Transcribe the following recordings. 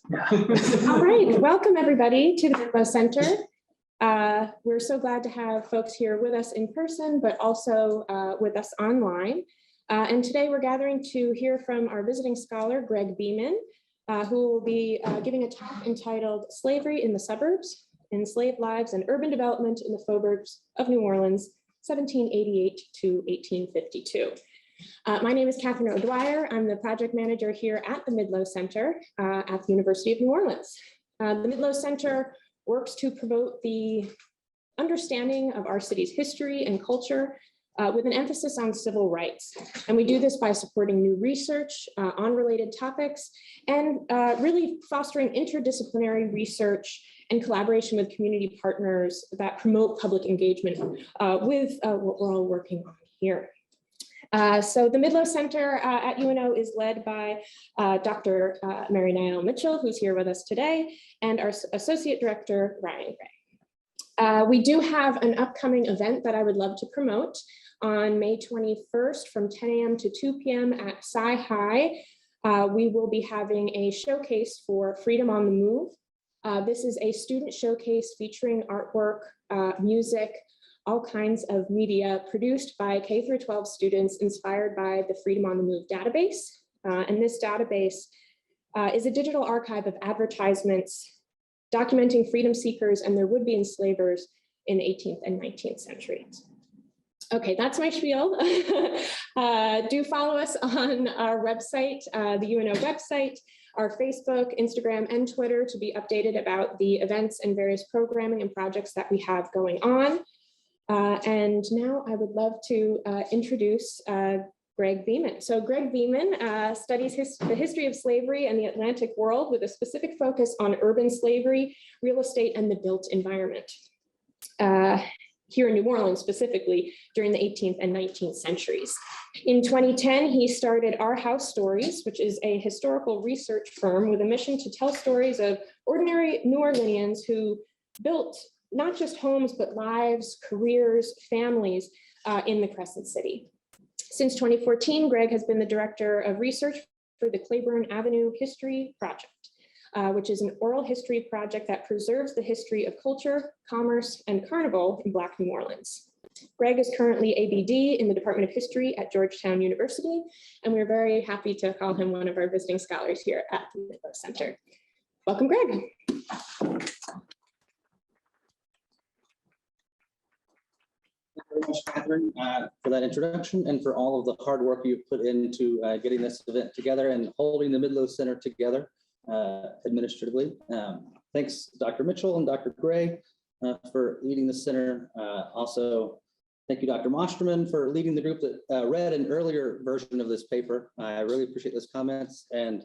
All right, welcome everybody to the Midlo Center. We're so glad to have folks here with us in person, but also with us online. And today we're gathering to hear from our visiting scholar, Greg Beaman, who will be giving a talk entitled Slavery in the Suburbs, Enslaved Lives and Urban Development in the Faubourgs of New Orleans, 1788 to 1852. My name is Catherine O'Dwyer. I'm the project manager here at the Midlo Center at the University of New Orleans. The Midlo Center works to promote the understanding of our city's history and culture with an emphasis on civil rights. And we do this by supporting new research on related topics and really fostering interdisciplinary research and collaboration with community partners that promote public engagement with what we're all working on here. So the Midlo Center at UNO is led by Dr. Mary Niall Mitchell, who's here with us today, and our Associate Director, Ryan Gray. We do have an upcoming event that I would love to promote on May 21st from 10 a.m. to 2 p.m. at Sci High. We will be having a showcase for Freedom on the Move. This is a student showcase featuring artwork, music, all kinds of media produced by K-12 students inspired by the Freedom on the Move database. And this database is a digital archive of advertisements documenting freedom seekers and their would-be enslavers in the 18th and 19th centuries. Okay, that's my spiel. Do follow us on our website, the UNO website, our Facebook, Instagram, and Twitter to be updated about the events and various programming and projects that we have going on. And now I would love to introduce Greg Beaman. So Greg Beaman studies the history of slavery and the Atlantic world with a specific focus on urban slavery, real estate, and the built environment. Here in New Orleans specifically during the 18th and 19th centuries. In 2010, he started Our House Stories, which is a historical research firm with a mission to tell stories of ordinary New Orleanians who built not just homes, but lives, careers, families in the Crescent City. Since 2014, Greg has been the director of research for the Claiborne Avenue History Project, which is an oral history project that preserves the history of culture, commerce, and carnival in Black New Orleans. Greg is currently ABD in the Department of History at Georgetown University, and we're very happy to call him one of our visiting scholars here at the Midlo Center. Welcome, Greg. Thank you very much, Catherine, for that introduction and for all of the hard work you've put into getting this event together and holding the Midlo Center together administratively. Thanks, Dr. Mitchell and Dr. Gray for leading the center. Also, thank you, Dr. Mosterman, for leading the group that read an earlier version of this paper. I really appreciate those comments. And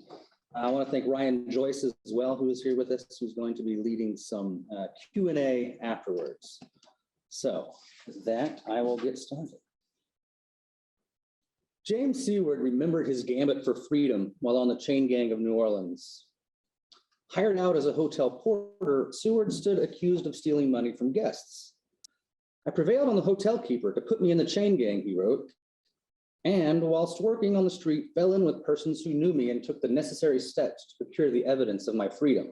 I want to thank Ryan Joyce as well, who is here with us, who's going to be leading some Q&A afterwards. So with that, I will get started. James Seward remembered his gambit for freedom while on the chain gang of New Orleans. Hired out as a hotel porter, Seward stood accused of stealing money from guests. I prevailed on the hotel keeper to put me in the chain gang, he wrote, and whilst working on the street, fell in with persons who knew me and took the necessary steps to procure the evidence of my freedom.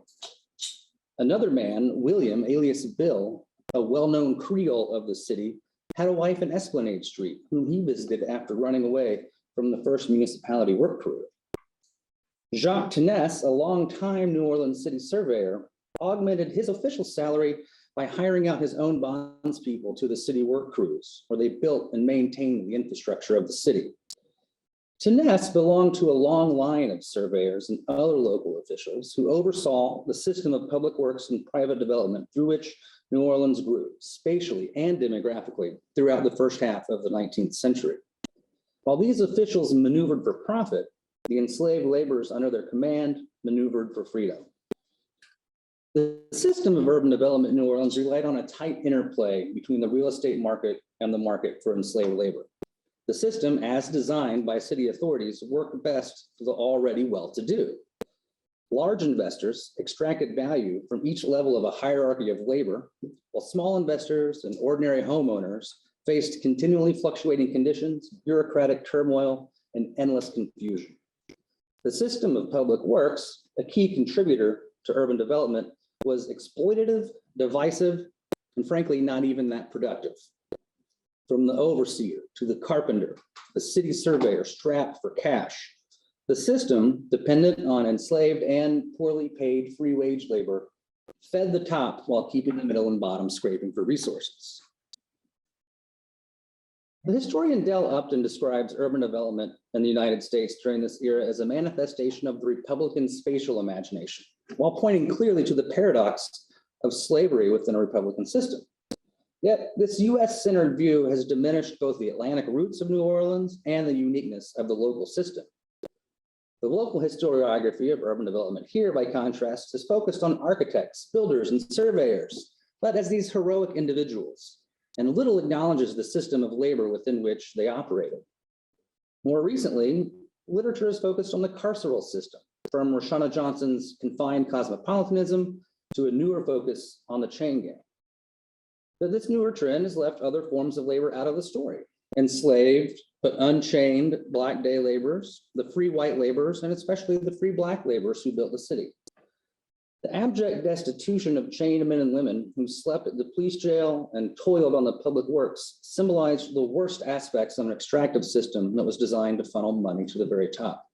Another man, William, alias Bill, a well-known Creole of the city, had a wife in Esplanade Street, whom he visited after running away from the first municipality work crew. Jacques Tenesse, a long-time New Orleans city surveyor, augmented his official salary by hiring out his own bondspeople to the city work crews, where they built and maintained the infrastructure of the city. Tenesse belonged to a long line of surveyors and other local officials who oversaw the system of public works and private development through which New Orleans grew spatially and demographically throughout the first half of the 19th century. While these officials maneuvered for profit, the enslaved laborers under their command maneuvered for freedom. The system of urban development in New Orleans relied on a tight interplay between the real estate market and the market for enslaved labor. The system, as designed by city authorities, worked best for the already well-to-do. Large investors extracted value from each level of a hierarchy of labor, while small investors and ordinary homeowners faced continually fluctuating conditions, bureaucratic turmoil, and endless confusion. The system of public works a key contributor to urban development, was exploitative, divisive, and frankly, not even that productive. From the overseer to the carpenter, the city surveyor strapped for cash, the system, dependent on enslaved and poorly paid free wage labor, fed the top while keeping the middle and bottom scraping for resources. The historian Dell Upton describes urban development in the United States during this era as a manifestation of the Republican spatial imagination, while pointing clearly to the paradox of slavery within a Republican system. Yet this US-centered view has diminished both the Atlantic roots of New Orleans and the uniqueness of the local system. The local historiography of urban development here, by contrast, is focused on architects, builders, and surveyors, but as these heroic individuals, and little acknowledges the system of labor within which they operated. More recently, literature is focused on the carceral system, from Roshana Johnson's confined cosmopolitanism to a newer focus on the chain gang. But this newer trend has left other forms of labor out of the story. Enslaved but unchained Black day laborers, the free white laborers, and especially the free Black laborers who built the city. The abject destitution of chained men and women who slept at the police jail and toiled on the public works symbolized the worst aspects of an extractive system that was designed to funnel money to the very top.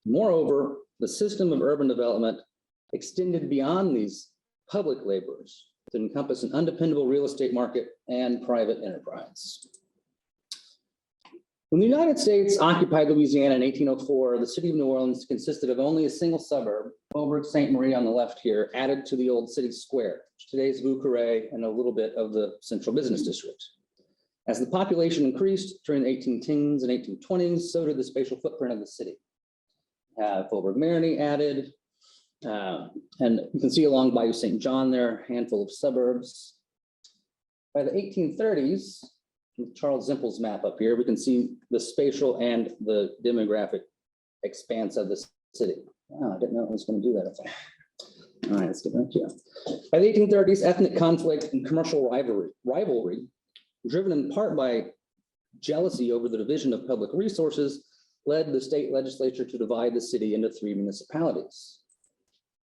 Moreover, the system of urban development extended beyond these public laborers to encompass an undependable real estate market and private enterprise. When the United States occupied Louisiana in 1804, the city of New Orleans consisted of only a single suburb, Faubourg Saint Marie on the left here, added to the old city square, today's Vieux Carré, and a little bit of the central business district. As the population increased during the 1810s and 1820s, so did the spatial footprint of the city. Faubourg Marigny added, and you can see along Bayou St. John there, a handful of suburbs. By the 1830s, with Charles Zimpel's map up here, we can see the spatial and the demographic expanse of the city. Wow, I didn't know it was going to do that. All right, let's get back to you. By the 1830s, ethnic conflict and commercial rivalry, driven in part by jealousy over the division of public resources, led the state legislature to divide the city into 3 municipalities.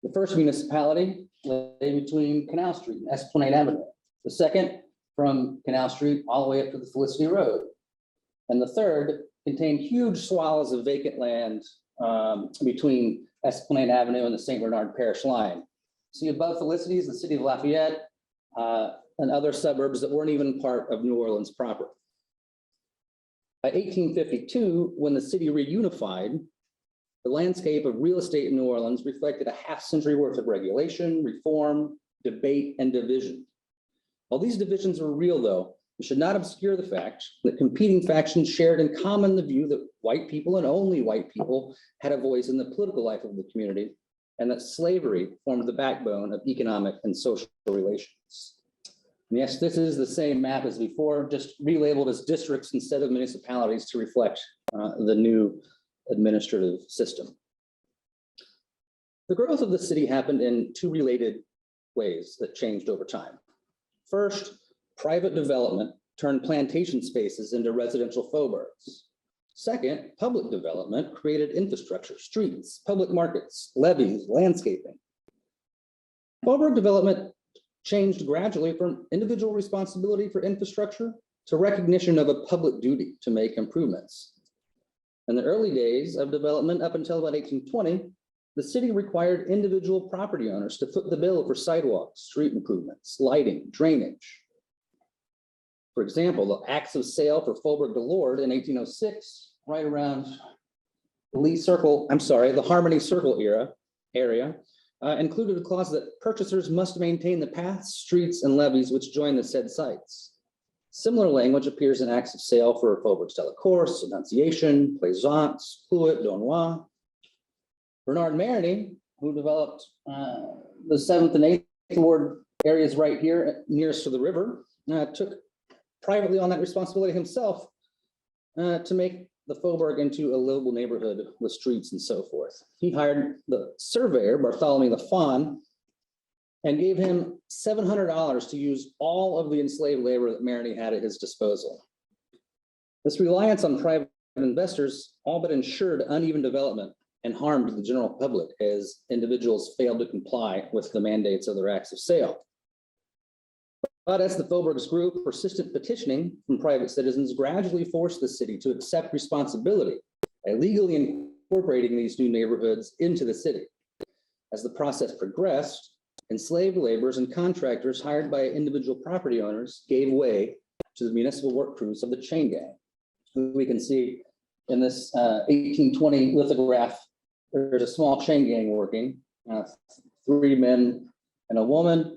The first municipality lay between Canal Street and Esplanade Avenue. The second, from Canal Street all the way up to the Felicity Road. And the third contained huge swaths of vacant land between Esplanade Avenue and the St. Bernard Parish line. See above Felicity is the city of Lafayette and other suburbs that weren't even part of New Orleans proper. By 1852, when the city reunified, the landscape of real estate in New Orleans reflected a half-century worth of regulation, reform, debate, and division. While these divisions were real, though, we should not obscure the fact that competing factions shared in common the view that white people and only white people had a voice in the political life of the community, and that slavery formed the backbone of economic and social relations. And yes, this is the same map as before, just relabeled as districts instead of municipalities to reflect the new administrative system. The growth of the city happened in 2 related ways that changed over time. First, private development turned plantation spaces into residential faubourgs. Second, public development created infrastructure, streets, public markets, levees, landscaping. Faubourg development changed gradually from individual responsibility for infrastructure to recognition of a public duty to make improvements. In the early days of development up until about 1820, the city required individual property owners to foot the bill for sidewalks, street improvements, lighting, drainage. For example, the acts of sale for Faubourg de Lord in 1806, right around the Harmony Circle area, included a clause that purchasers must maintain the paths, streets, and levees which join the said sites. Similar language appears in acts of sale for Faubourg Delacourse, Annunciation, Plaisance, Fluet, Donois. Bernard Marigny, who developed the 7th and 8th Ward areas right here nearest to the river, took privately on that responsibility himself to make the Faubourg into a livable neighborhood with streets and so forth. He hired the surveyor, Bartholomew the Fawn, and gave him $700 to use all of the enslaved labor that Marigny had at his disposal. This reliance on private investors all but ensured uneven development and harm to the general public as individuals failed to comply with the mandates of their acts of sale. But as the faubourgs grew, persistent petitioning from private citizens gradually forced the city to accept responsibility by legally incorporating these new neighborhoods into the city. As the process progressed, enslaved laborers and contractors hired by individual property owners gave way to the municipal work crews of the chain gang, who we can see in this 1820 lithograph. There's a small chain gang working, 3 men and a woman.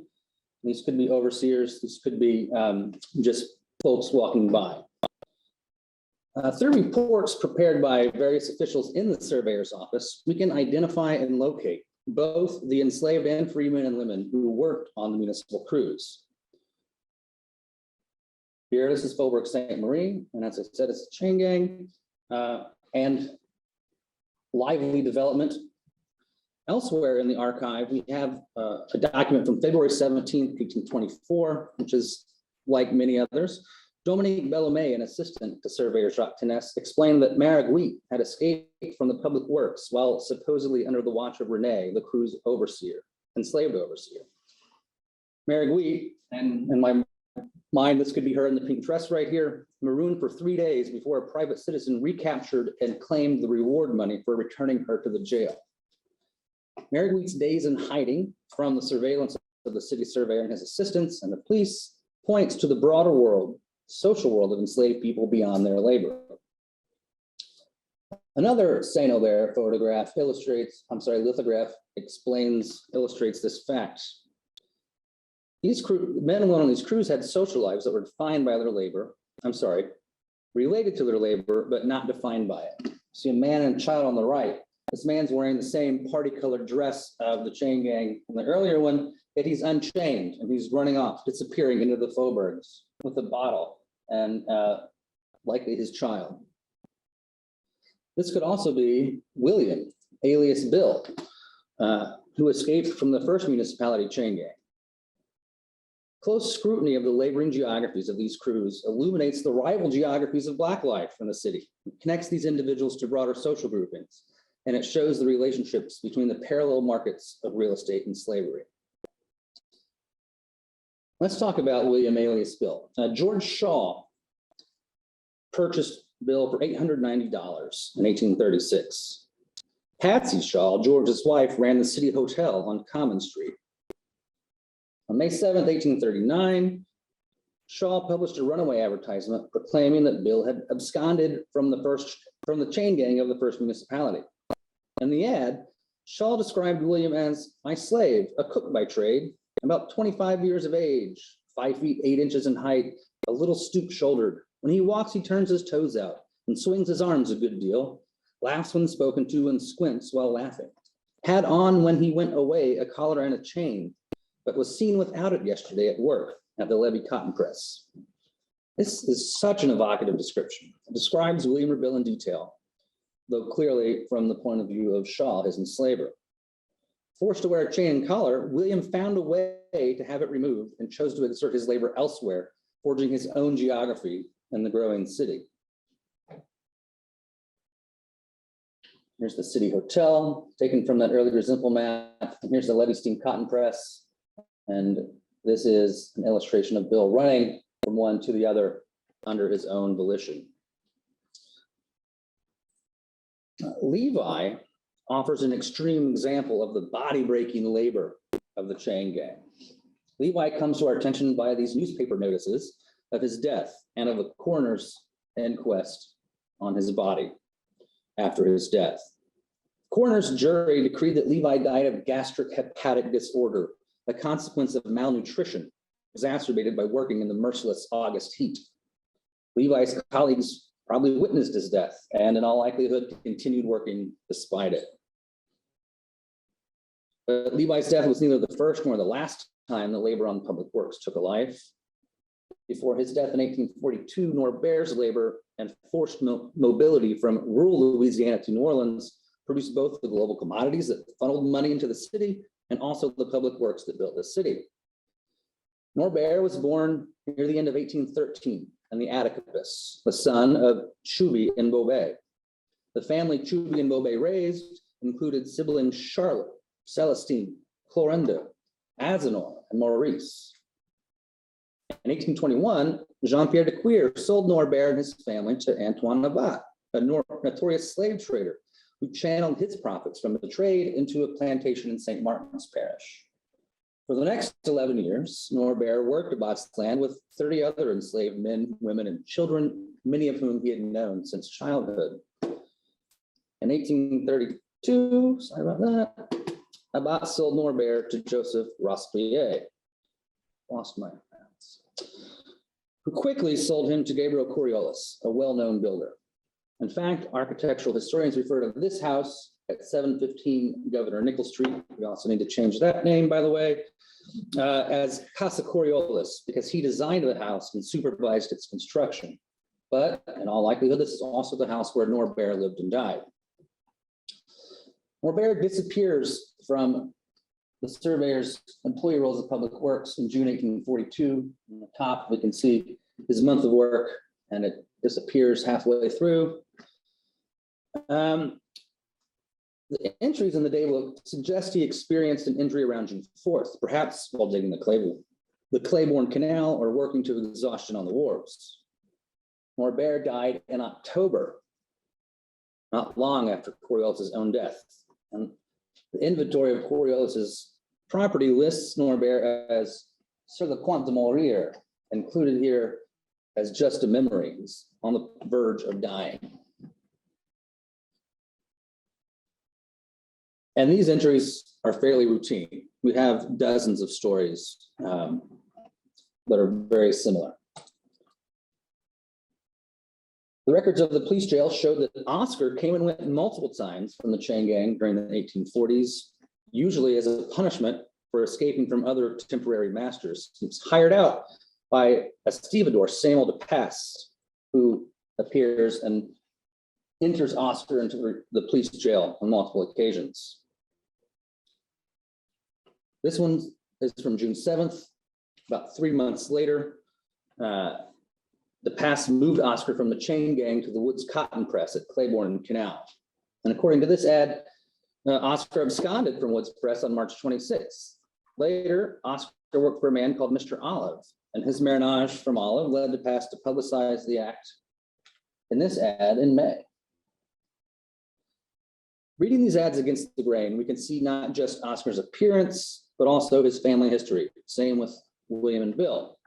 These could be overseers. These could be just folks walking by. Through reports prepared by various officials in the surveyor's office, we can identify and locate both the enslaved and free men and women who worked on the municipal crews. Here, this is Faubourg Saint Marie, and as I said, it's a chain gang and lively development. Elsewhere in the archive, we have a document from February 17th, 1824, which is like many others. Dominique Bellomet, an assistant to surveyor Jacques Tenesse, explained that Maragouit had escaped from the public works while supposedly under the watch of Rene, the crew's overseer, enslaved overseer. Maragouit, and in my mind, this could be her in the pink dress right here, marooned for 3 days before a private citizen recaptured and claimed the reward money for returning her to the jail. Maragouit's days in hiding from the surveillance of the city surveyor and his assistants and the police points to the broader world, social world of enslaved people beyond their labor. Another Saint-Aubert lithograph illustrates this fact. These men and women on these crews had social lives that were defined by their labor, related to their labor, but not defined by it. See a man and a child on the right. This man's wearing the same party-colored dress of the chain gang from the earlier one, yet he's unchained and he's running off, disappearing into the faubourgs with a bottle and likely his child. This could also be William, alias Bill, who escaped from the first municipality chain gang. Close scrutiny of the laboring geographies of these crews illuminates the rival geographies of Black life in the city. It connects these individuals to broader social groupings, and it shows the relationships between the parallel markets of real estate and slavery. Let's talk about William alias Bill. George Shaw purchased Bill for $890 in 1836. Patsy Shaw, George's wife, ran the City Hotel on Common Street. On May 7th, 1839, Shaw published a runaway advertisement proclaiming that Bill had absconded from the chain gang of the first municipality. In the ad, Shaw described William as my slave, a cook by trade, about 25 years of age, 5 feet 8 inches in height, a little stoop-shouldered. When he walks, he turns his toes out and swings his arms a good deal, laughs when spoken to and squints while laughing. Had on when he went away a collar and a chain, but was seen without it yesterday at work at the Levy cotton press. This is such an evocative description. It describes William or Bill in detail, though clearly from the point of view of Shaw, his enslaver. Forced to wear a chain and collar, William found a way to have it removed and chose to exert his labor elsewhere, forging his own geography in the growing city. Here's the City Hotel, taken from that earlier simple map. And here's the Levy steam cotton press. And this is an illustration of Bill running from one to the other under his own volition. Levi offers an extreme example of the body-breaking labor of the chain gang. Levi comes to our attention via these newspaper notices of his death and of a coroner's inquest on his body after his death. Coroner's jury decreed that Levi died of gastric hepatic disorder, a consequence of malnutrition exacerbated by working in the merciless August heat. Levi's colleagues probably witnessed his death and in all likelihood continued working despite it. But Levi's death was neither the first nor the last time that labor on public works took a life. Before his death in 1842, Norbert's labor and forced mobility from rural Louisiana to New Orleans produced both the global commodities that funneled money into the city and also the public works that built the city. Norbert was born near the end of 1813 in the Atticus, the son of Chubby and Bobet. The family Chubby and Bobet raised included siblings Charlotte, Celestine, Clorinda, Azenor, and Maurice. In 1821, Jean-Pierre de Cuir sold Norbert and his family to Antoine Navat, a notorious slave trader who channeled his profits from the trade into a plantation in St. Martin's Parish. For the next 11 years, Norbert worked Abat's land with 30 other enslaved men, women, and children, many of whom he had known since childhood. In 1832, sorry about that, Abat sold Norbert to Joseph Robespierre, lost my hands, who quickly sold him to Gabriel Coriolis, a well-known builder. In fact, architectural historians refer to this house at 715 Governor Nickel Street. We also need to change that name, by the way, as Casa Coriolis, because he designed the house and supervised its construction. But in all likelihood, this is also the house where Norbert lived and died. Norbert disappears from the Surveyors' employee rolls of public works in June 1842. On the top, we can see his month of work, and it disappears halfway through. The entries in the daybook suggest he experienced an injury around June 4th, perhaps while digging the Claiborne Canal or working to exhaustion on the wharves. Norbert died in October, not long after Coriolis' own death. And the inventory of Coriolis' property lists Norbert as sur le point de mourir, included here as just a memory. He's on the verge of dying. And these entries are fairly routine. We have dozens of stories that are very similar. The records of the police jail showed that Oscar came and went multiple times from the chain gang during the 1840s, usually as a punishment for escaping from other temporary masters. He was hired out by a stevedore, Samuel de Pass, who appears and enters Oscar into the police jail on multiple occasions. This one is from June 7th. About 3 months later, the Pass moved Oscar from the chain gang to the Woods Cotton Press at Claiborne Canal. And according to this ad, Oscar absconded from Woods Press on March 26th. Later, Oscar worked for a man called Mr. Olive, and his marriage from Olive led the Pass to publicize the act in this ad in May. Reading these ads against the grain, we can see not just Oscar's appearance, but also his family history. Same with William and Bill.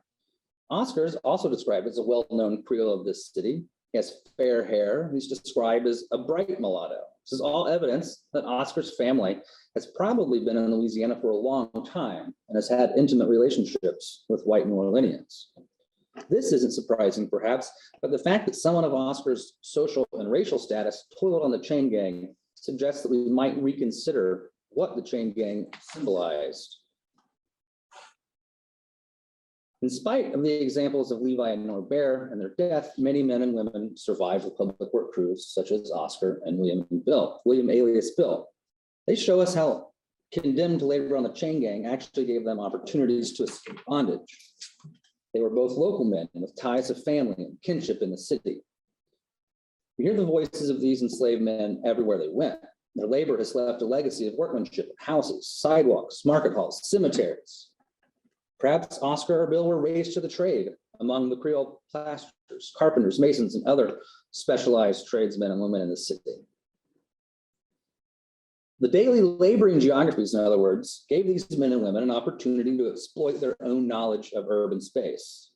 Oscar is also described as a well-known Creole of this city. He has fair hair. He's described as a bright mulatto. This is all evidence that Oscar's family has probably been in Louisiana for a long time and has had intimate relationships with white New Orleanians. This isn't surprising, perhaps, but the fact that someone of Oscar's social and racial status toiled on the chain gang suggests that we might reconsider what the chain gang symbolized. In spite of the examples of Levi and Norbert and their death, many men and women survived the public work crews, such as Oscar and William alias Bill. They show us how condemned to labor on the chain gang actually gave them opportunities to escape bondage. They were both local men with ties of family and kinship in the city. We hear the voices of these enslaved men everywhere they went. Their labor has left a legacy of workmanship, houses, sidewalks, market halls, cemeteries. Perhaps Oscar or Bill were raised to the trade among the Creole plasterers, carpenters, masons, and other specialized tradesmen and women in the city. The daily laboring geographies, in other words, gave these men and women an opportunity to exploit their own knowledge of urban space.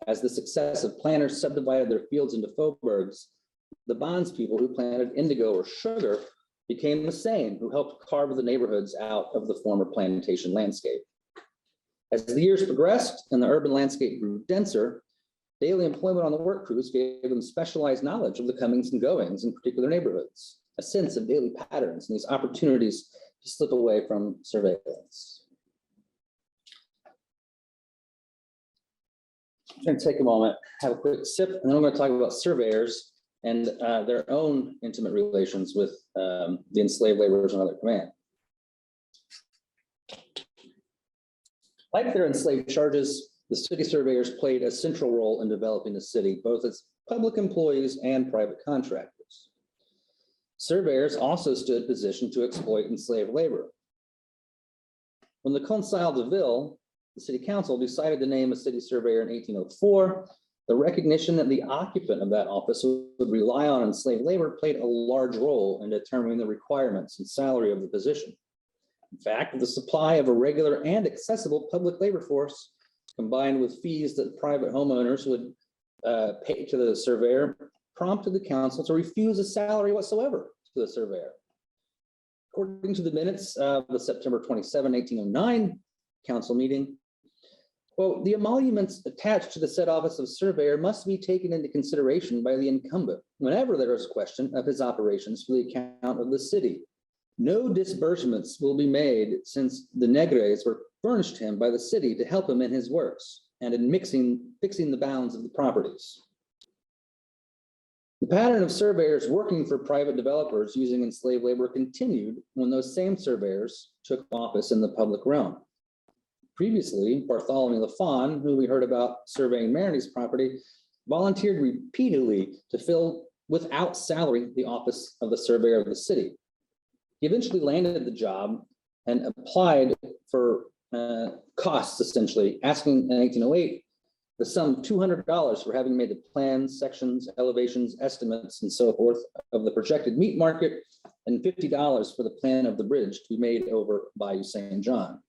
As the successive planters subdivided their fields into faubourgs, the bondspeople who planted indigo or sugar became the same, who helped carve the neighborhoods out of the former plantation landscape. As the years progressed and the urban landscape grew denser, daily employment on the work crews gave them specialized knowledge of the comings and goings in particular neighborhoods, a sense of daily patterns and these opportunities to slip away from surveillance. I'm going to take a moment, have a quick sip, and then I'm going to talk about surveyors and their own intimate relations with the enslaved laborers under their command. Like their enslaved charges, the city surveyors played a central role in developing the city, both as public employees and private contractors. Surveyors also stood positioned to exploit enslaved labor. When the Conseil de Ville, the city council, decided to name a city surveyor in 1804, the recognition that the occupant of that office would rely on enslaved labor played a large role in determining the requirements and salary of the position. In fact, the supply of a regular and accessible public labor force, combined with fees that private homeowners would pay to the surveyor, prompted the council to refuse a salary whatsoever to the surveyor. According to the minutes of the September 27, 1809 council meeting, quote, the emoluments attached to the said office of surveyor must be taken into consideration by the incumbent whenever there is a question of his operations for the account of the city. No disbursements will be made since the negres were furnished him by the city to help him in his works and in fixing the bounds of the properties. The pattern of surveyors working for private developers using enslaved labor continued when those same surveyors took office in the public realm. Previously, Bartholomew Lafon, who we heard about surveying Marity's property, volunteered repeatedly to fill without salary the office of the surveyor of the city. He eventually landed the job and applied for costs, essentially, asking in 1808 the sum of $200 for having made the plans, sections, elevations, estimates, and so forth of the projected meat market, and $50 for the plan of the bridge to be made over Bayou St. John.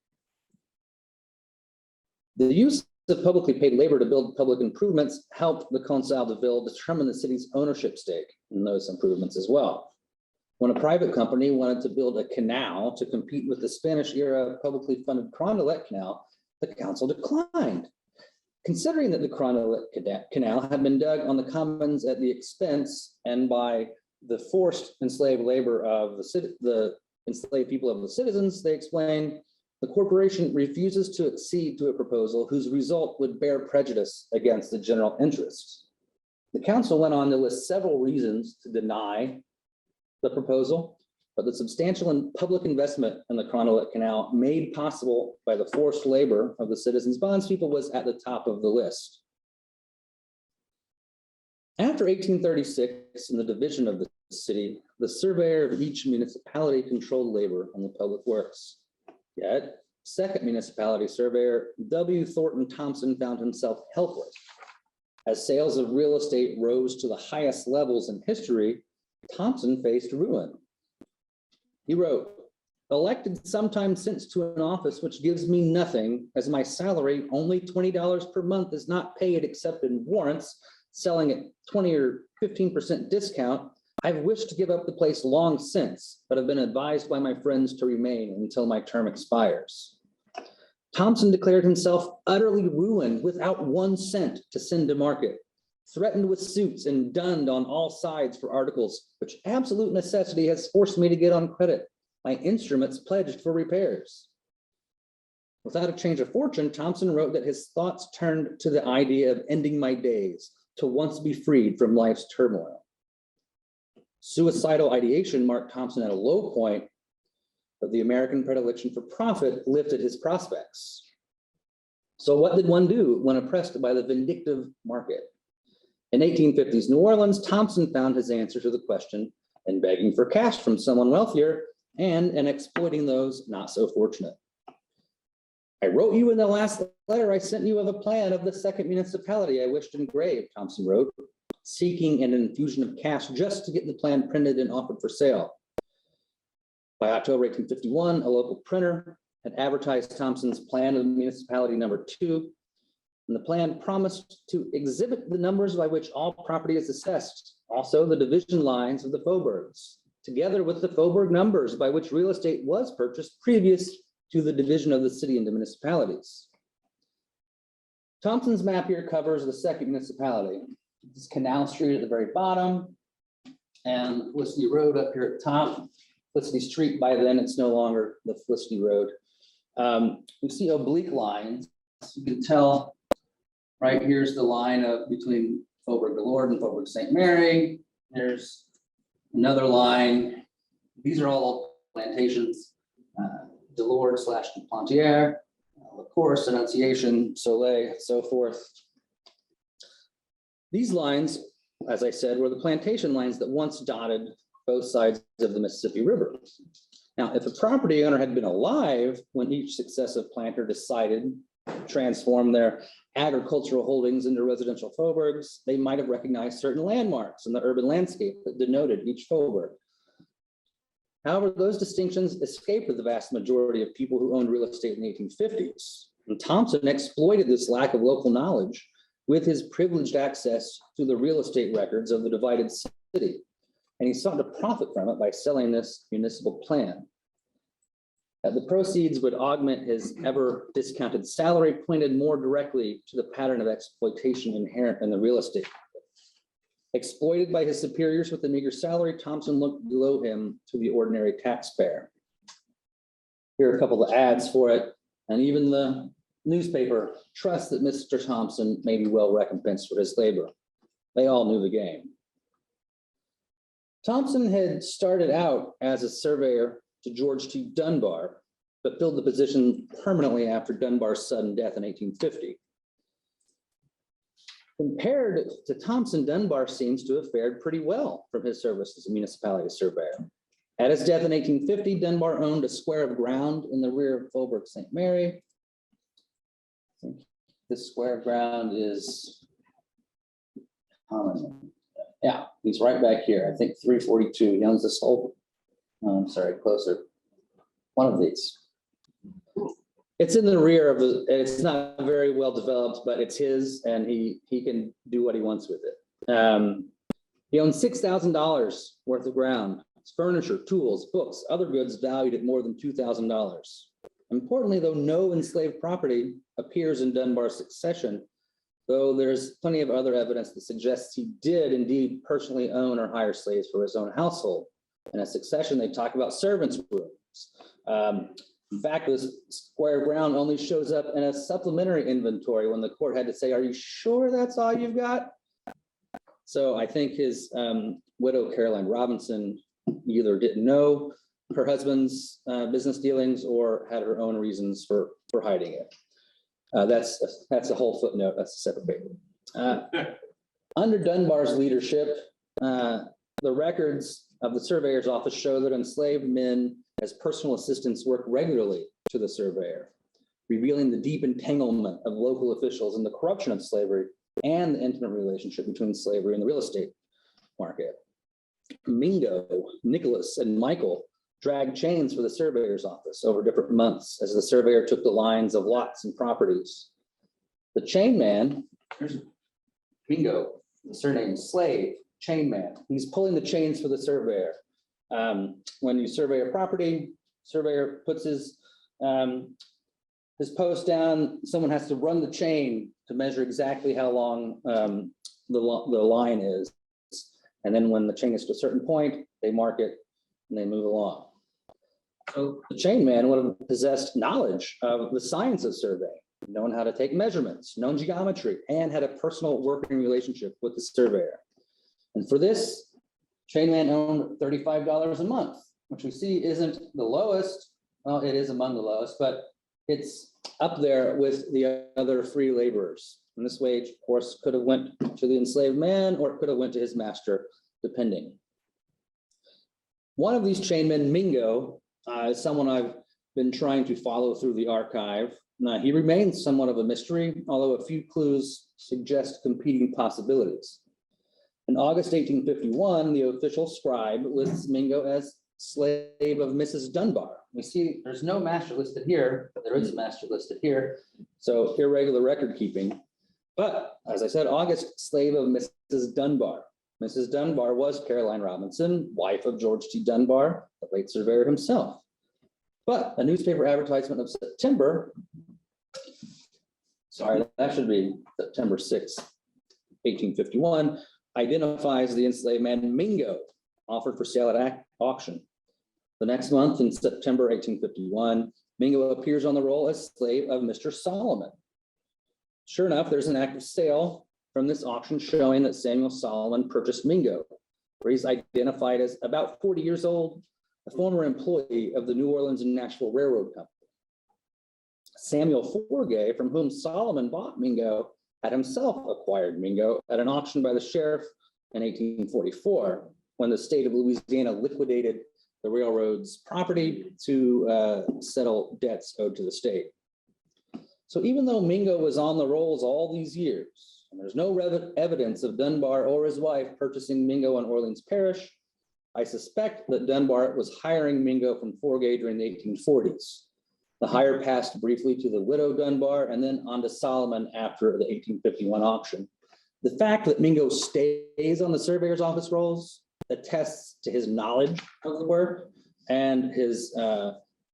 The use of publicly paid labor to build public improvements helped the Conseil de Ville determine the city's ownership stake in those improvements as well. When a private company wanted to build a canal to compete with the Spanish-era publicly funded Carondelet Canal, the council declined. Considering that the Carondelet Canal had been dug on the commons at the expense and by the forced enslaved labor of the enslaved people of the citizens, they explained, the corporation refuses to accede to a proposal whose result would bear prejudice against the general interest. The council went on to list several reasons to deny the proposal, but the substantial public investment in the Carondelet Canal made possible by the forced labor of the citizens' bondspeople was at the top of the list. After 1836 and the division of the city, the surveyor of each municipality controlled labor on the public works. Yet, second municipality surveyor W. Thornton Thompson found himself helpless. As sales of real estate rose to the highest levels in history, Thompson faced ruin. He wrote, elected sometime since to an office which gives me nothing, as my salary, only $20 per month, is not paid except in warrants, selling at 20 or 15% discount. I've wished to give up the place long since, but have been advised by my friends to remain until my term expires. Thompson declared himself utterly ruined without 1 cent to send to market, threatened with suits and dunned on all sides for articles which absolute necessity has forced me to get on credit, my instruments pledged for repairs. Without a change of fortune, Thompson wrote that his thoughts turned to the idea of ending my days to once be freed from life's turmoil. Suicidal ideation marked Thompson at a low point, but the American predilection for profit lifted his prospects. So what did one do when oppressed by the vindictive market? In 1850s New Orleans, Thompson found his answer to the question in begging for cash from someone wealthier and in exploiting those not so fortunate. I wrote you in the last letter I sent you of a plan of the second municipality I wished engraved, Thompson wrote, seeking an infusion of cash just to get the plan printed and offered for sale. By October 1851, a local printer had advertised Thompson's plan of municipality number 2, and the plan promised to exhibit the numbers by which all property is assessed, also the division lines of the faubourgs, together with the faubourg numbers by which real estate was purchased previous to the division of the city into municipalities. Thompson's map here covers the second municipality. This is Canal Street at the very bottom, and Felicity Road up here at the top. Felicity Street, by then it's no longer the Felicity Road. We see oblique lines. You can tell right here's the line of between Faubourg de Lord and Faubourg St. Mary. There's another line. These are all plantations. De Lord / Plantier, La Course, Annunciation, Soleil, so forth. These lines, as I said, were the plantation lines that once dotted both sides of the Mississippi River. Now, if a property owner had been alive when each successive planter decided to transform their agricultural holdings into residential faubourgs, they might have recognized certain landmarks in the urban landscape that denoted each faubourg. However, those distinctions escaped the vast majority of people who owned real estate in the 1850s. And Thompson exploited this lack of local knowledge with his privileged access to the real estate records of the divided city. And he sought to profit from it by selling this municipal plan. The proceeds would augment his ever discounted salary, pointed more directly to the pattern of exploitation inherent in the real estate market. Exploited by his superiors with a meager salary, Thompson looked below him to the ordinary taxpayer. Here are a couple of ads for it, and even the newspaper trusts that Mr. Thompson may be well recompensed for his labor. They all knew the game. Thompson had started out as a surveyor to George T. Dunbar, but filled the position permanently after Dunbar's sudden death in 1850. Compared to Thompson, Dunbar seems to have fared pretty well from his service as a municipality surveyor. At his death in 1850, Dunbar owned a square of ground in the rear of Faubourg St. Mary. I think this square of ground is, yeah, he's right back here. I think 342. He owns this whole, I'm sorry, closer. One of these. It's in the rear of the, it's not very well developed, but it's his, and he can do what he wants with it. He owns $6,000 worth of ground. It's furniture, tools, books, other goods valued at more than $2,000. Importantly, though, no enslaved property appears in Dunbar's succession, though there's plenty of other evidence that suggests he did indeed personally own or hire slaves for his own household. In a succession, they talk about servants' rooms. In fact, this square of ground only shows up in a supplementary inventory when the court had to say, "Are you sure that's all you've got?" So I think his widow, Caroline Robinson, either didn't know her husband's business dealings or had her own reasons for hiding it. That's a whole footnote. That's a separate paper. Under Dunbar's leadership, the records of the surveyor's office show that enslaved men as personal assistants work regularly to the surveyor, revealing the deep entanglement of local officials in the corruption of slavery and the intimate relationship between slavery and the real estate market. Mingo, Nicholas, and Michael dragged chains for the surveyor's office over different months as the surveyor took the lines of lots and properties. The chain man, here's Mingo, the surname is Slave, chain man. He's pulling the chains for the surveyor. When you survey a property, surveyor puts his post down, someone has to run the chain to measure exactly how long the line is. And then when the chain is to a certain point, they mark it and they move along. So the chain man would have possessed knowledge of the science of surveying, known how to take measurements, known geometry, and had a personal working relationship with the surveyor. And for this, chain man owned $35 a month, which we see isn't the lowest. Well, it is among the lowest, but it's up there with the other free laborers. And this wage, of course, could have went to the enslaved man or it could have went to his master, depending. One of these chainmen, Mingo, is someone I've been trying to follow through the archive. He remains somewhat of a mystery, although a few clues suggest competing possibilities. In August 1851, the official scribe lists Mingo as slave of Mrs. Dunbar. We see there's no master listed here, but there is a master listed here. So irregular record keeping. But as I said, August, slave of Mrs. Dunbar. Mrs. Dunbar was Caroline Robinson, wife of George T. Dunbar, the late surveyor himself. But a newspaper advertisement of September, sorry, that should be September 6, 1851, identifies the enslaved man Mingo, offered for sale at auction. The next month, in September 1851, Mingo appears on the roll as slave of Mr. Solomon. Sure enough, there's an active sale from this auction showing that Samuel Solomon purchased Mingo, where he's identified as about 40 years old, a former employee of the New Orleans and Nashville Railroad Company. Samuel Forgay, from whom Solomon bought Mingo, had himself acquired Mingo at an auction by the sheriff in 1844. when the state of Louisiana liquidated the railroad's property to settle debts owed to the state. So even though Mingo was on the rolls all these years, and there's no evidence of Dunbar or his wife purchasing Mingo in Orleans Parish, I suspect that Dunbar was hiring Mingo from Forgay during the 1840s. The hire passed briefly to the widow Dunbar and then on to Solomon after the 1851 auction. The fact that Mingo stays on the surveyor's office rolls attests to his knowledge of the work and his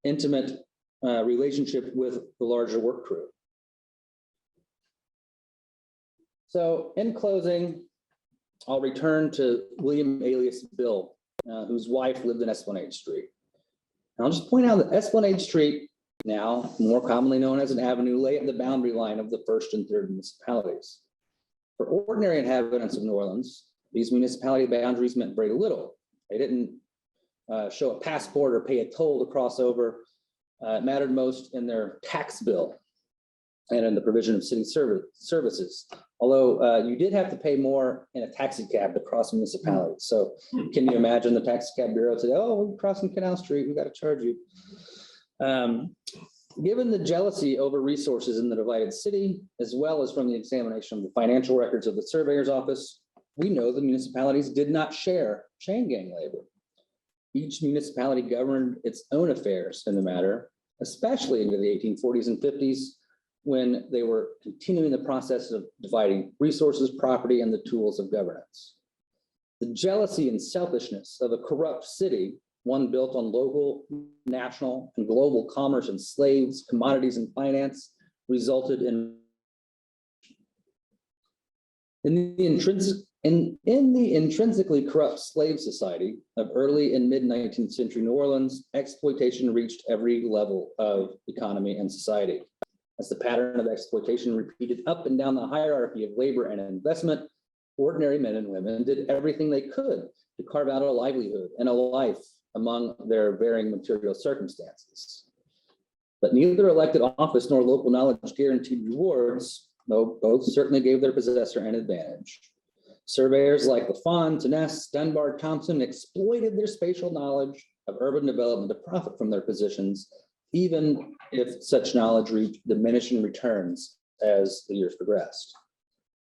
intimate relationship with the larger work crew. So in closing, I'll return to William alias Bill, whose wife lived in Esplanade Street. And I'll just point out that Esplanade Street, now more commonly known as an avenue, lay at the boundary line of the first and third municipalities. For ordinary inhabitants of New Orleans, these municipality boundaries meant very little. They didn't show a passport or pay a toll to cross over. It mattered most in their tax bill and in the provision of city services. Although you did have to pay more in a taxi cab to cross municipalities. So can you imagine the taxi cab bureau say, oh, we're crossing Canal Street, we got to charge you. Given the jealousy over resources in the divided city, as well as from the examination of the financial records of the surveyor's office, we know the municipalities did not share chain gang labor. Each municipality governed its own affairs in the matter, especially into the 1840s and 50s, when they were continuing the process of dividing resources, property, and the tools of governance. The jealousy and selfishness of a corrupt city, one built on local, national, and global commerce in slaves, commodities, and finance, resulted in the intrinsically corrupt slave society of early and mid 19th century New Orleans, exploitation reached every level of economy and society. As the pattern of exploitation repeated up and down the hierarchy of labor and investment, ordinary men and women did everything they could to carve out a livelihood and a life among their varying material circumstances. But neither elected office nor local knowledge guaranteed rewards, though both certainly gave their possessor an advantage. Surveyors like Lafon, Teness, Dunbar, Thompson exploited their spatial knowledge of urban development to profit from their positions, even if such knowledge reached diminishing returns as the years progressed.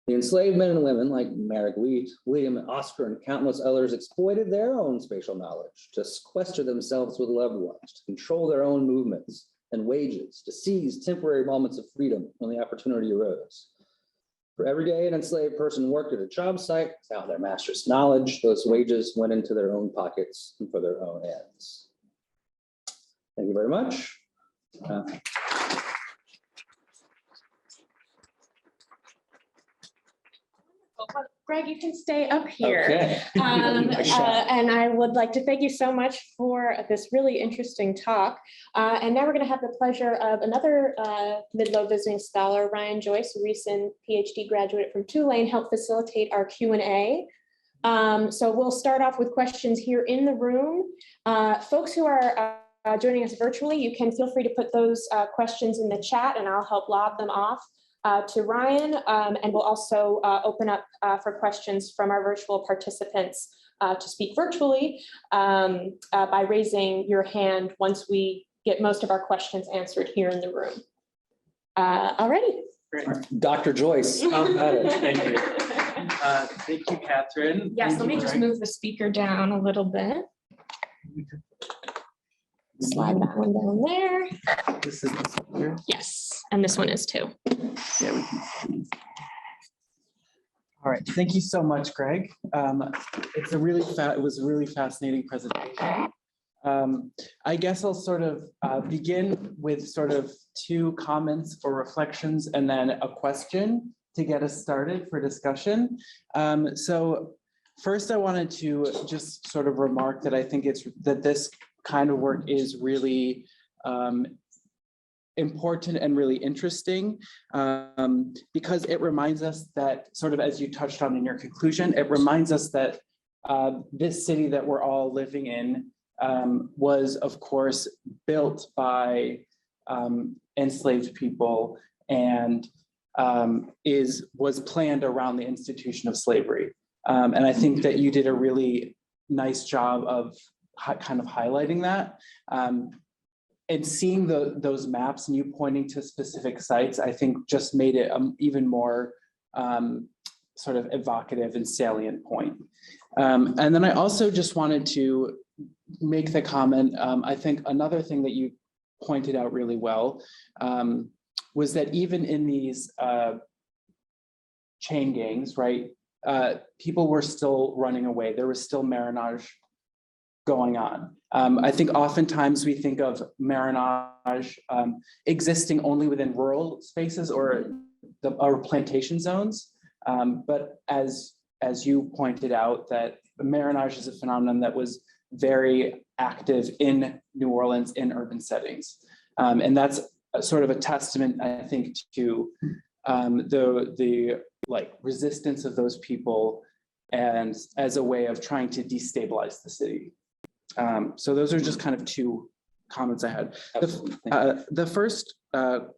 The enslaved men and women like Marguerite, William, Oscar, and countless others exploited their own spatial knowledge to sequester themselves with loved ones, to control their own movements and wages, to seize temporary moments of freedom when the opportunity arose. For every day an enslaved person worked at a job site without their master's knowledge, those wages went into their own pockets and for their own ends. Thank you very much. Greg, you can stay up here. Okay. And I would like to thank you so much for this really interesting talk. And now we're going to have the pleasure of another Midlow visiting scholar, Ryan Joyce, a recent PhD graduate from Tulane, help facilitate our Q&A. So we'll start off with questions here in the room. Folks who are joining us virtually, you can feel free to put those questions in the chat and I'll help lob them off to Ryan, and we'll also open up for questions from our virtual participants to speak virtually by raising your hand once we get most of our questions answered here in the room. Alrighty. Great. Dr. Joyce. Thank you. Thank you, Catherine. Yes, Thank let me you, just Greg. move the speaker down a little bit. Slide that one down there. This is the speaker. Yes, and this one is too. Yeah, we can see. All right, thank you so much, Greg. It was a really fascinating presentation. I guess I'll sort of begin with sort of two comments or reflections and then a question to get us started for discussion. So first I wanted to just sort of remark that I think that this kind of work is really important and really interesting because it reminds us that, sort of as you touched on in your conclusion, it reminds us that this city that we're all living in was, of course, built by enslaved people and was planned around the institution of slavery. And I think that you did a really nice job of kind of highlighting that. And seeing those maps and you pointing to specific sites, I think just made it even more sort of evocative and salient point. And then I also just wanted to make the comment, I think another thing that you pointed out really well was that even in these chain gangs, right, people were still running away. There was still marronage going on. I think oftentimes we think of marronage existing only within rural spaces or plantation zones. But as you pointed out, that marronage is a phenomenon that was very active in New Orleans in urban settings. And that's sort of a testament, I think, to the like resistance of those people and as a way of trying to destabilize the city. So those are just kind of two comments I had. The first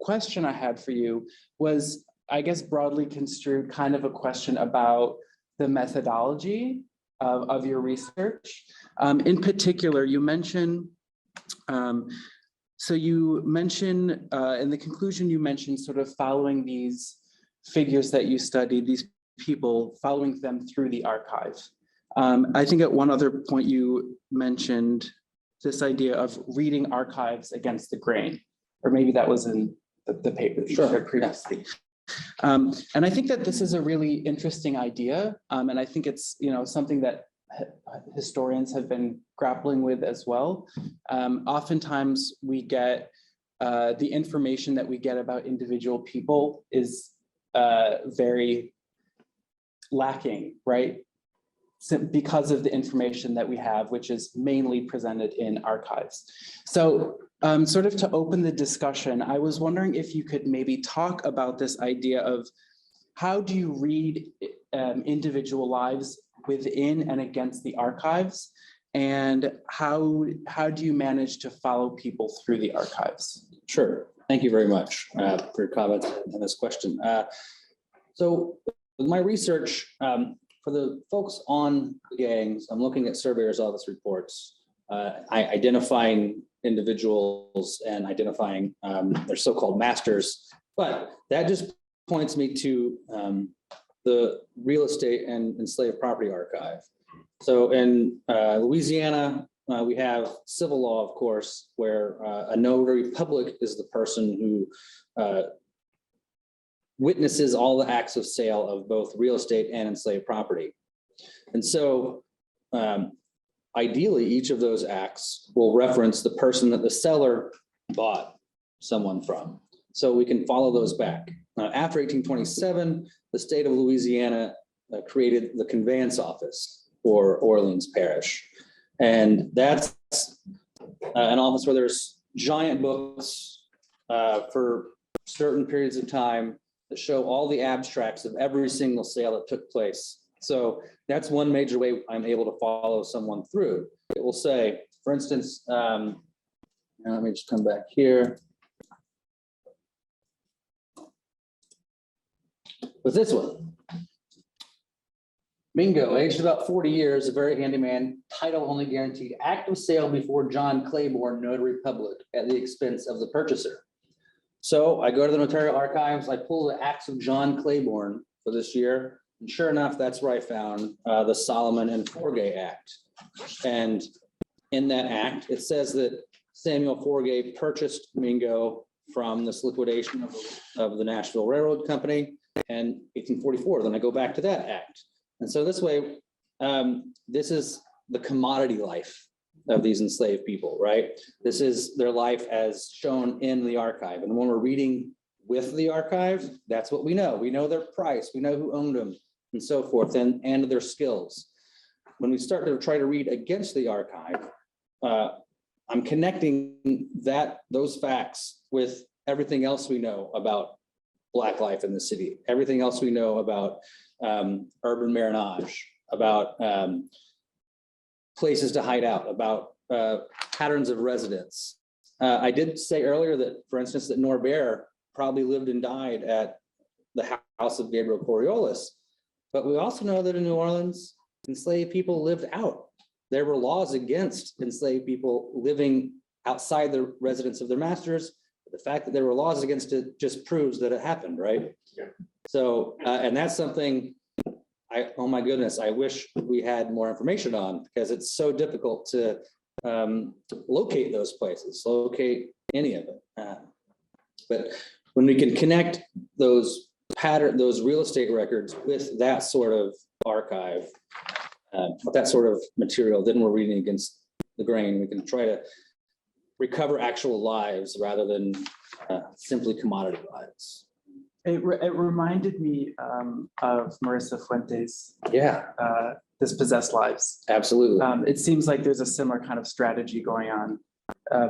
question I had for you was, I guess, broadly construed kind of a question about the methodology of your research. In particular, you mentioned, so you mentioned in the conclusion, you mentioned sort of following these figures that you studied, these people, following them through the archive. I think at one other point you mentioned this idea of reading archives against the grain, or maybe that was in the paper that you shared previously. And I think that this is a really interesting idea, and I think it's something that historians have been grappling with as well. Oftentimes we get the information that we get about individual people is very lacking, right? Because of the information that we have, which is mainly presented in archives. So sort of to open the discussion, I was wondering if you could maybe talk about this idea of how do you read individual lives within and against the archives, and how do you manage to follow people through the archives? Sure. Thank you very much for your comments on this question. So with my research, for the folks on the gangs, I'm looking at Surveyors office reports, identifying individuals and identifying their so-called masters. But that just points me to the real estate and enslaved property archive. So in Louisiana, we have civil law, of course, where a notary public is the person who witnesses all the acts of sale of both real estate and enslaved property. And so ideally, each of those acts will reference the person that the seller bought someone from. So we can follow those back. After 1827, the state of Louisiana created the conveyance office for Orleans Parish. And that's an office where there's giant books for certain periods of time that show all the abstracts of every single sale that took place. So that's one major way I'm able to follow someone through. It will say, for instance, let me just come back here. With this one, Mingo, aged about 40 years, a very handy man, title only guaranteed, active sale before John Claiborne, notary public, at the expense of the purchaser. So I go to the notarial archives, I pull the acts of John Claiborne for this year, and sure enough, that's where I found the Solomon and Forgay Act. And in that act, it says that Samuel Forgay purchased Mingo from this liquidation of the Nashville Railroad Company in 1844. Then I go back to that act. And so this way, this is the commodity life of these enslaved people, right? This is their life as shown in the archive. And when we're reading with the archive, that's what we know. We know their price, we know who owned them, and so forth, and their skills. When we start to try to read against the archive, I'm connecting those facts with everything else we know about Black life in the city, everything else we know about urban marronage, about places to hide out, about patterns of residence. I did say earlier that, for instance, that Norbert probably lived and died at the house of Gabriel Coriolis, but we also know that in New Orleans, enslaved people lived out there were laws against enslaved people living outside the residence of their masters. The fact that there were laws against it just proves that it happened, right? Yeah. So, and that's something oh my goodness, I wish we had more information on, because it's so difficult to locate those places, locate any of it. But when we can connect those real estate records with that sort of archive, with that sort of material, then we're reading against the grain. We can try to recover actual lives rather than simply commodity lives. It reminded me of Marissa Fuentes' Dispossessed Lives. Absolutely. It seems like there's a similar kind of strategy going on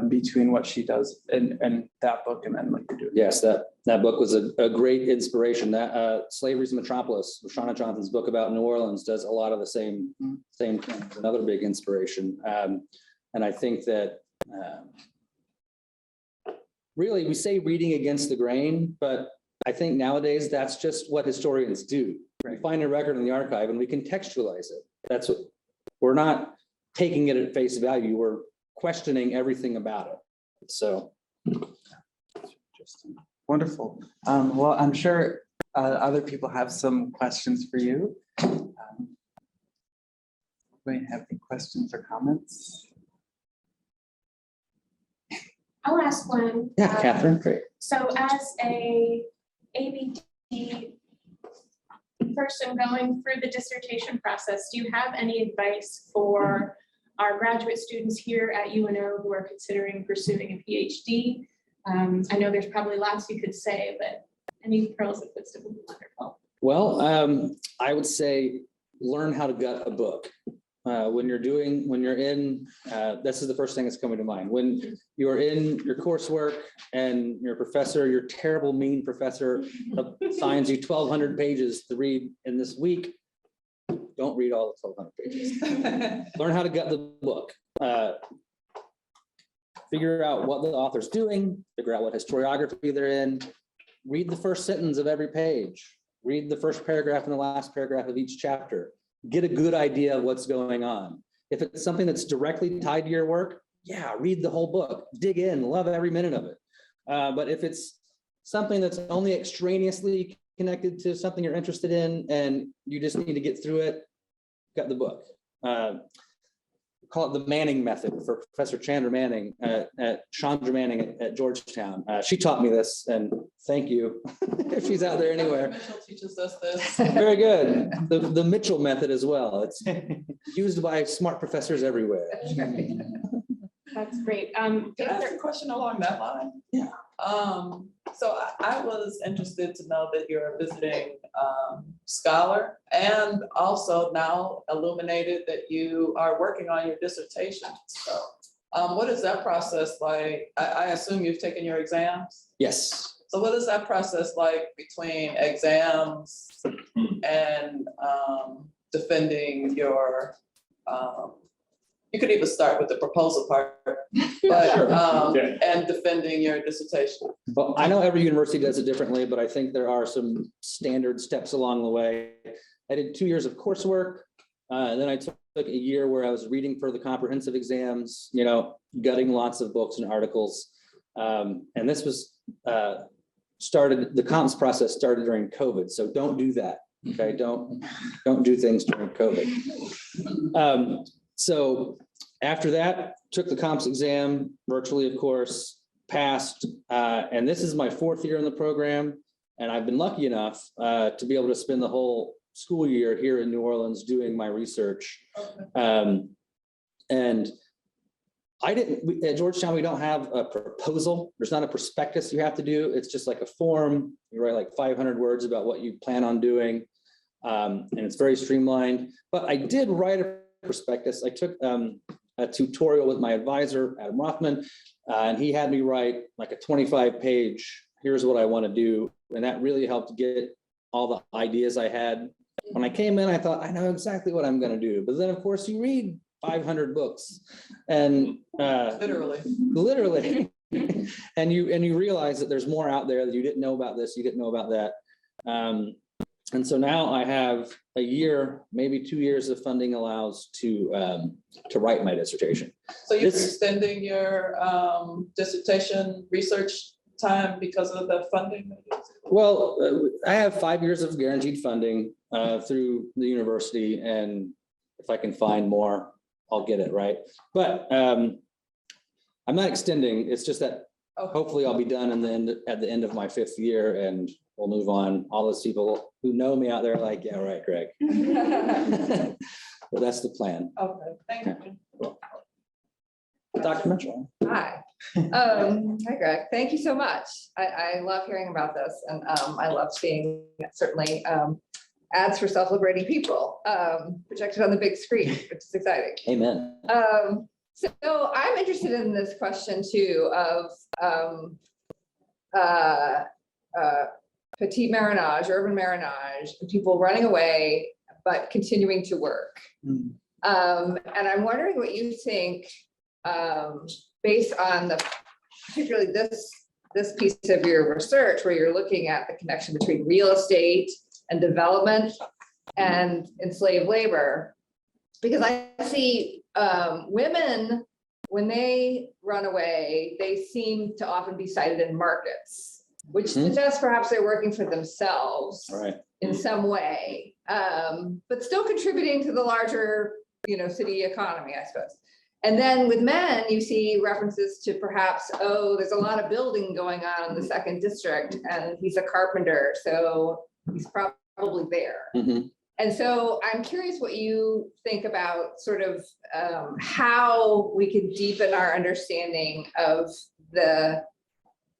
between what she does and that book and then what you're doing. Yes, that book was a great inspiration. That Slavery's Metropolis, Shauna Johnson's book about New Orleans, does a lot of the same things. Another big inspiration. And I think that really we say reading against the grain, but I think nowadays that's just what historians do. Right. We find a record in the archive and we contextualize it. That's what we're not taking it at face value. We're questioning everything about it. So interesting. Wonderful. Well, I'm sure other people have some questions for you. Anybody have any questions or comments? I'll ask one. yeah, Catherine, great. So as a ABD person going through the dissertation process, do you have any advice for our graduate students here at UNO who are considering pursuing a PhD? I know there's probably lots you could say, but any pearls of wisdom would be wonderful. Well, I would say learn how to gut a book. This is the first thing that's coming to mind. When you're in your coursework and your professor, your terrible, mean professor assigns you 1,200 pages to read in this week, don't read all the 1,200 pages. Learn how to gut the book. Figure out what the author's doing, figure out what historiography they're in, read the first sentence of every page, read the first paragraph and the last paragraph of each chapter. Get a good idea of what's going on. If it's something that's directly tied to your work, yeah, read the whole book, dig in, love every minute of it. But if it's something that's only extraneously connected to something you're interested in and you just need to get through it, gut the book. Call it the Manning method for Professor Chandra Manning Chandra Manning at Georgetown. She taught me this, and thank you if she's out there anywhere. Mitchell teaches us this. Very good. The Mitchell method as well. It's used by smart professors everywhere. That's great. Can I ask a question along that line? Yeah. So I was interested to know that you're a visiting scholar and also now illuminated that you are working on your dissertation. So what is that process like? I assume you've taken your exams? Yes. So what is that process like between exams and defending your, you could even start with the proposal part, but and defending your dissertation. Well, I know every university does it differently, but I think there are some standard steps along the way. I did 2 years of coursework. Then I took a year where I was reading for the comprehensive exams, gutting lots of books and articles. And this was the comps process started during COVID. So don't do that. Okay. Don't do things during COVID. So after that, took the comps exam virtually, of course, passed. And this is my 4th year in the program. And I've been lucky enough to be able to spend the whole school year here in New Orleans doing my research. Okay. And at Georgetown, we don't have a proposal. There's not a prospectus you have to do. It's just like a form. You write like 500 words about what you plan on doing. And it's very streamlined. But I did write a prospectus. I took a tutorial with my advisor, Adam Rothman, and he had me write like a 25-page, here's what I want to do. And that really helped get all the ideas I had. When I came in, I thought, I know exactly what I'm going to do. But then, of course, you read 500 books and literally and you realize that there's more out there that you didn't know about this, you didn't know about that. And so now I have a year, maybe 2 years of funding allows to write my dissertation. So you're This- extending your dissertation research time because of the funding? Well, I have 5 years of guaranteed funding through the university, and if I can find more, I'll get it, right? But I'm not extending. It's just that Okay. hopefully I'll be done at the end of my 5th year, and we'll move on. All those people who know me out there are like, yeah, right, Greg. But that's the plan. Okay, thank you. Dr. Mitchell. Hi. Hi, Greg. Thank you so much. I love hearing about this, and I love seeing certainly ads for self-liberating people projected on the big screen, which is exciting. Amen. So I'm interested in this question too of petit marronage, urban marronage, people running away but continuing to work. Mm. And I'm wondering what you think, based on particularly this piece of your research, where you're looking at the connection between real estate and development and enslaved labor, because I see women, when they run away, they seem to often be cited in markets, which suggests perhaps they're working for themselves All right. in some way, but still contributing to the larger, city economy, I suppose. And then with men, you see references to perhaps, oh, there's a lot of building going on in the second district, and he's a carpenter, so he's probably there. Mhm. And so I'm curious what you think about sort of how we can deepen our understanding of the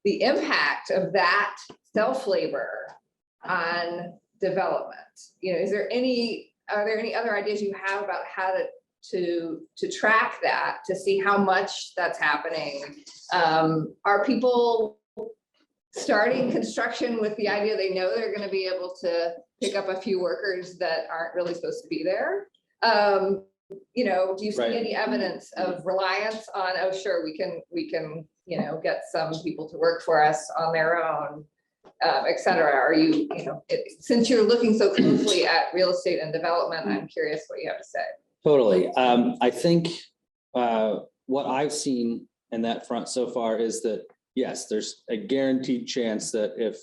impact of that self-labor on development. Are there any other ideas you have about how to track that, to see how much that's happening? Are people starting construction with the idea they know they're going to be able to pick up a few workers that aren't really supposed to be there? Do you see Right. any evidence of reliance on, oh, sure, we can, get some people to work for us on their own, et cetera? Are you, since you're looking so closely at real estate and development, I'm curious what you have to say. Totally. I think what I've seen in that front so far is that, yes, there's a guaranteed chance that if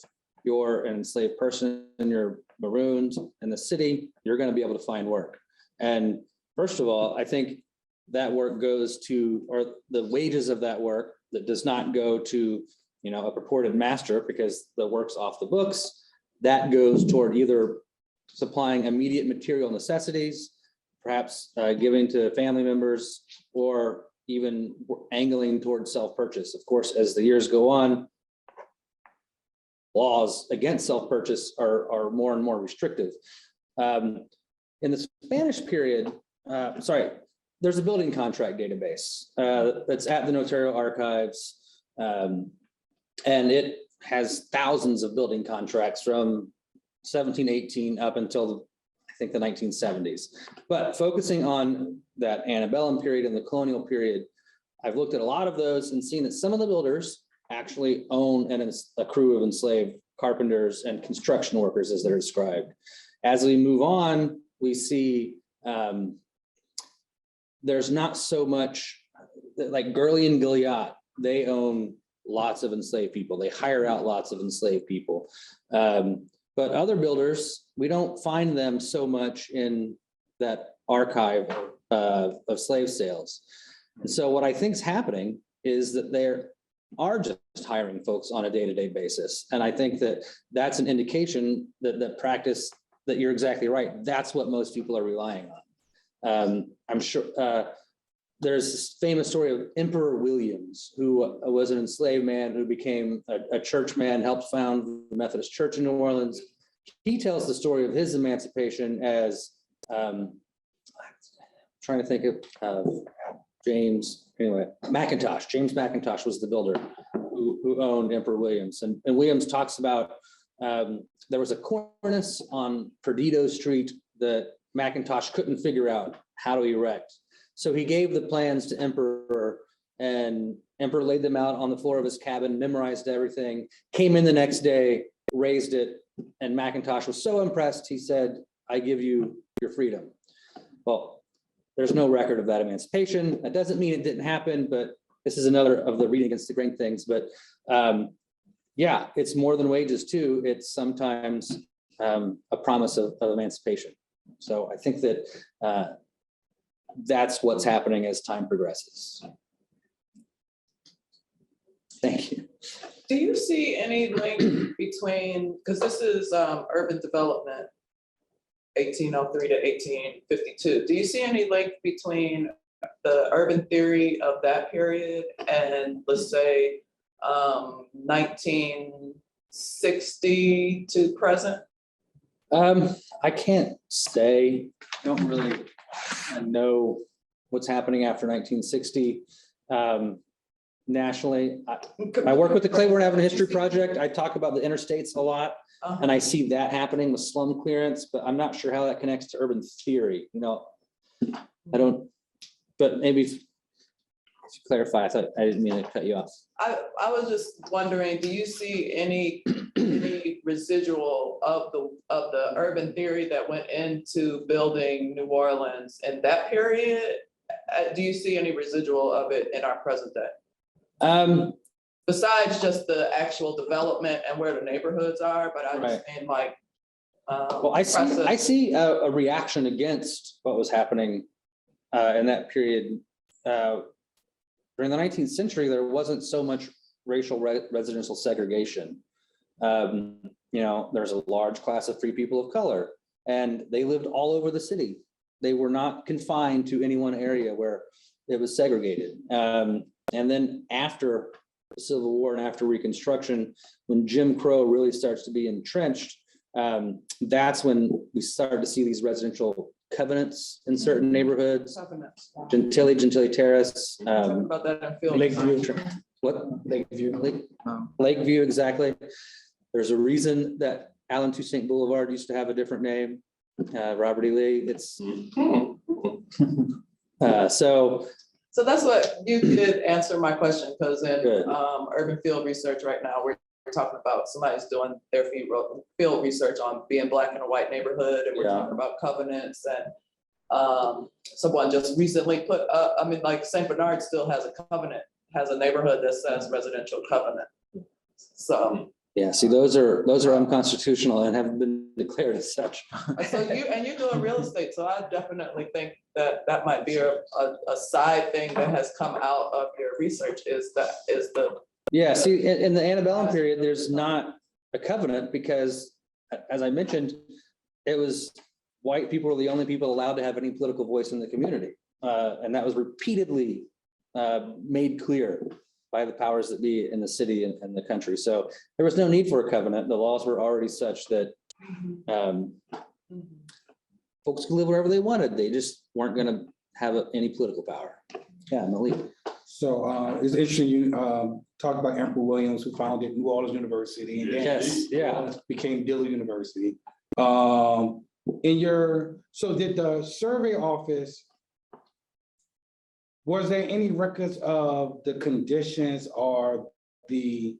you're an enslaved person and you're marooned in the city, you're going to be able to find work. And first of all, I think that work goes to, or the wages of that work that does not go to, a purported master because the work's off the books, that goes toward either supplying immediate material necessities, perhaps giving to family members, or even angling towards self-purchase. Of course, as the years go on, laws against self-purchase are more and more restrictive. In the Spanish period, there's a building contract database that's at the Notarial Archives, and it has thousands of building contracts from 1718 up until I think the 1970s. But focusing on that antebellum period and the colonial period, I've looked at a lot of those and seen that some of the builders actually own a crew of enslaved carpenters and construction workers as they're described. As we move on, we see there's not so much like Gurley and Gilliatt, they own lots of enslaved people. They hire out lots of enslaved people. But other builders, we don't find them so much in that archive of slave sales. And so what I think is happening is that they are just hiring folks on a day-to-day basis. And I think that that's an indication that practice, that you're exactly right. That's what most people are relying on. I'm sure there's this famous story of Emperor Williams, who was an enslaved man who became a churchman, helped found the Methodist Church in New Orleans. He tells the story of his emancipation as trying to think of James McIntosh was the builder who owned Emperor Williams. And Williams talks about there was a cornice on Perdido Street that McIntosh couldn't figure out how to erect. So he gave the plans to Emperor, and Emperor laid them out on the floor of his cabin, memorized everything, came in the next day, raised it, And McIntosh was so impressed, he said, "I give you your freedom." Well, there's no record of that emancipation. That doesn't mean it didn't happen, but this is another of the reading against the grain things. But yeah, it's more than wages too. It's sometimes a promise of emancipation. So I think that that's what's happening as time progresses. Thank you. Do you see any link between, because this is urban development, 1803 to 1852. Do you see any link between the urban theory of that period and, let's say, 1960 to present? I can't say. I don't really know what's happening after 1960. Nationally, I work with the Claiborne Avenue History Project. I talk about the interstates a lot, and I see that happening with slum clearance, but I'm not sure how that connects to urban theory. You know, I don't, but maybe if you clarify, I thought I didn't mean to cut you off. I was just wondering, do you see any residual of the urban theory that went into building New Orleans in that period? Do you see any residual of it in our present day? Besides just the actual development and where the neighborhoods are, but I just mean like. Well, I see a reaction against what was happening in that period. During the 19th century, there wasn't so much racial residential segregation. You know, there's a large class of free people of color, and they lived all over the city. They were not confined to any one area where it was segregated. And then after the Civil War and after Reconstruction, when Jim Crow really starts to be entrenched, that's when we started to see these residential covenants in certain neighborhoods. Covenants. Gentilly Terrace. Talk about that in field. Lakeview. What? Lakeview, exactly. There's a reason that Allen Toussaint Boulevard used to have a different name. Robert E. Lee. It's So that's what you did answer my question, because in Good. urban field research right now, we're talking about somebody's doing their field research on being Black in a white neighborhood, and we're talking about covenants, and someone just recently put I mean, like St. Bernard still has a covenant, has a neighborhood that says residential covenant. So yeah, see, those are unconstitutional and haven't been declared as such. so you're doing real estate, so I definitely think that might be a side thing that has come out of your research is the. Yeah, see, in the antebellum period, there's not a covenant because, as I mentioned, it was white people were the only people allowed to have any political voice in the community. And that was repeatedly made clear by the powers that be in the city and the country. So there was no need for a covenant. The laws were already such that folks could live wherever they wanted. They just weren't going to have any political power. Yeah, Malik. So it's interesting you talk about Emperor Williams, who founded New Orleans University, and then became Dillard University. So did the survey office, was there any records of the conditions or the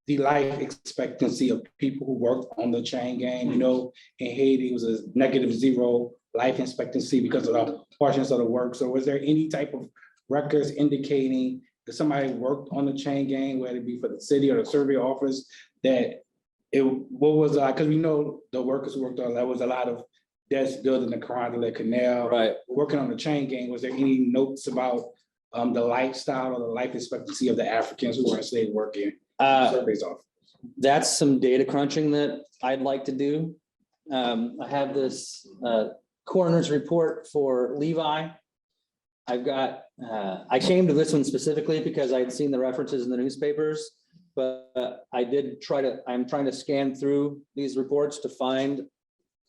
life expectancy of people who worked on the chain gang? You know, in Haiti, it was a -0 life expectancy because of the harshness of the work. So was there any type of records indicating that somebody worked on the chain gang, whether it be for the city or the survey office, that what was because we know the workers who worked on, there was a lot of deaths building the Carondelet Canal, Right. working on the chain gang. Was there any notes about the lifestyle or the life expectancy of the Africans who were enslaved working? Surveys office. That's some data crunching that I'd like to do. I have this coroner's report for Levi. I've got, I came to this one specifically because I'd seen the references in the newspapers, but I'm trying to scan through these reports to find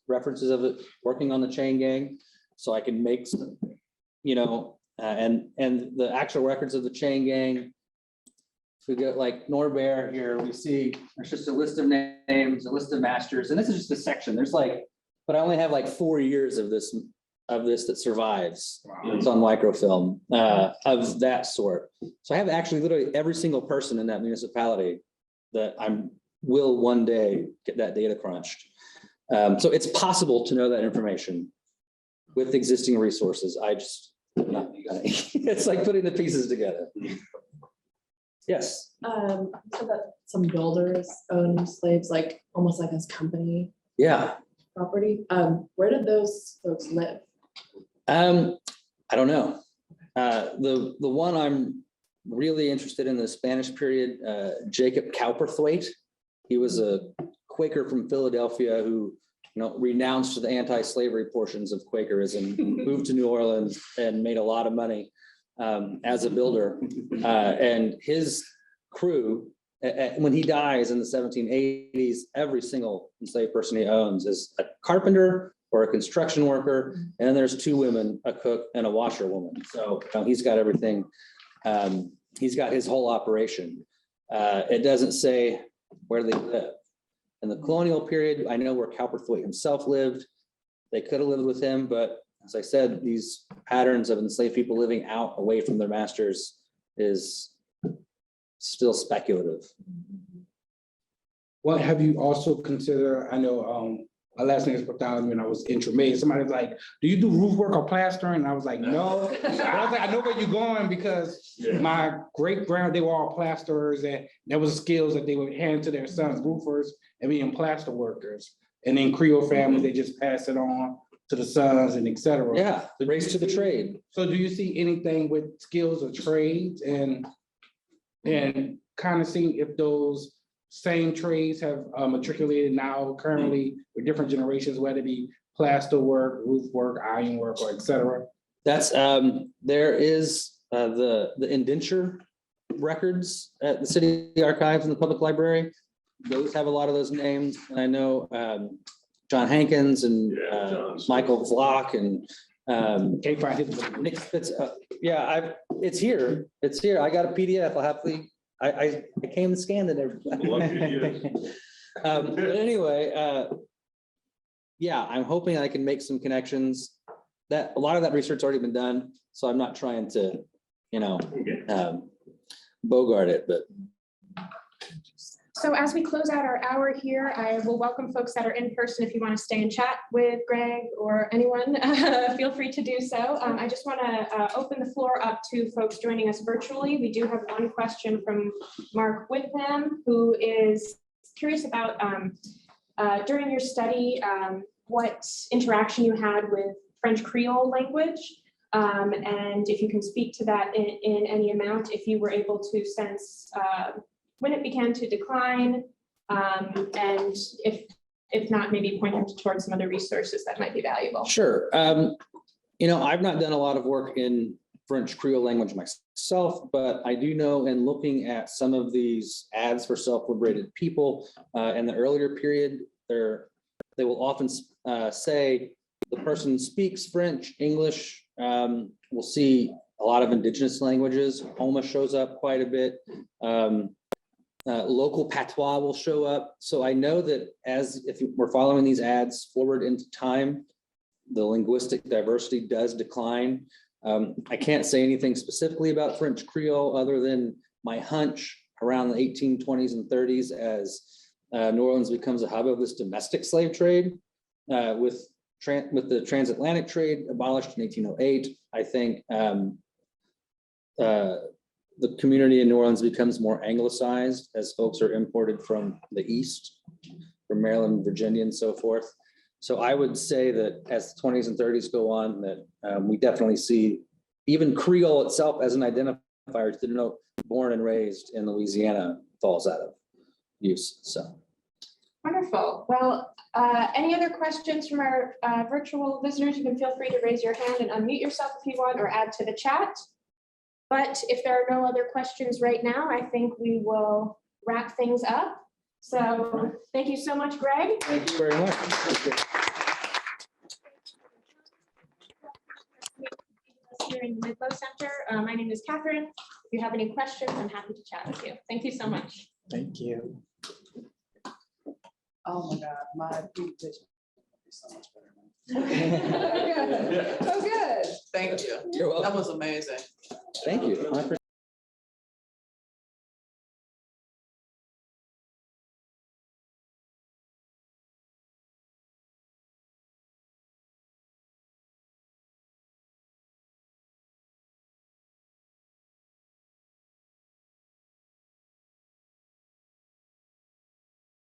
references of it working on the chain gang. So I can make some, you know, and the actual records of the chain gang. If we get like Norbert here, we see there's just a list of names, a list of masters, and this is just a section. There's like, but I only have like 4 years of this that survives. Wow. It's on microfilm of that sort. So I have actually literally every single person in that municipality that I'm will one day get that data crunched. So it's possible to know that information with existing resources. I just not be gonna. It's like putting the pieces together. Yes. So that some builders own slaves, like almost like as company Yeah. property. Where did those folks live? I don't know. The one I'm really interested in the Spanish period, Jacob Calperthwaite. He was a Quaker from Philadelphia who, renounced the anti-slavery portions of Quakerism, moved to New Orleans and made a lot of money as a builder. And his crew, when he dies in the 1780s, every single enslaved person he owns is a carpenter or a construction worker, and then there's 2 women, a cook and a washerwoman. So he's got everything. He's got his whole operation. It doesn't say where they live. In the colonial period, I know where Calperthwaite himself lived. They could have lived with him, but as I said, these patterns of enslaved people living out away from their masters is still speculative. What have you also considered, I know, my last name is Pathology when I was intermediate. Somebody's like, do you do roof work or plastering? And I was like, no. I was like, I know where you're going because my great-grand, they were all plasterers, and that was skills that they would hand to their sons, roofers and being plaster workers. And then Creole families, they just pass it on to the sons and et cetera. Yeah, the race to the trade. So do you see anything with skills or trades and kind of seeing if those same trades have matriculated now currently with different generations, whether it be plaster work, roof work, iron work, or et cetera? That's there is the indenture records at the city archives and the public library. Those have a lot of those names. And I know John Hankins and Michael Vlock and Can't find his book. Nick Spitz. Yeah, it's here. It's here. I got a PDF. I'll happily. I came and scanned it. But anyway, yeah, I'm hoping I can make some connections. That a lot of that research already been done, so I'm not trying to, bogart it. But So as we close out our hour here, I will welcome folks that are in person. If you want to stay and chat with Greg or anyone, feel free to do so. I just want to open the floor up to folks joining us virtually. We do have one question from Mark Whitman, who is curious about during your study, what interaction you had with French Creole language. And if you can speak to that in any amount, if you were able to sense when it began to decline, and if not, maybe point them towards some other resources that might be valuable. sure. I've not done a lot of work in French Creole language myself, but I do know in looking at some of these ads for self-liberated people in the earlier period, they will often say the person speaks French, English. We'll see a lot of indigenous languages. Homa shows up quite a bit. Local patois will show up. So I know that if we're following these ads forward into time, the linguistic diversity does decline. I can't say anything specifically about French Creole other than my hunch around the 1820s and 30s as New Orleans becomes a hub of this domestic slave trade with the transatlantic trade abolished in 1808. I think the community in New Orleans becomes more anglicized as folks are imported from the East, from Maryland, Virginia, and so forth. So I would say that as the 20s and 30s go on, that we definitely see even Creole itself as an identifier to denote born and raised in Louisiana falls out of use. So Wonderful. Well, any other questions from our virtual visitors? You can feel free to raise your hand and unmute yourself if you want, or add to the chat. But if there are no other questions right now, I think we will wrap things up. So thank you so much, Greg. thank you very much. Here in the Midlow Center. My name is Catherine. If you have any questions, I'm happy to chat with you. Thank you so much. Thank you. Oh my God, my vision is so much better. Oh, good. Thank you. You're welcome. That was amazing. Thank you. I appreciate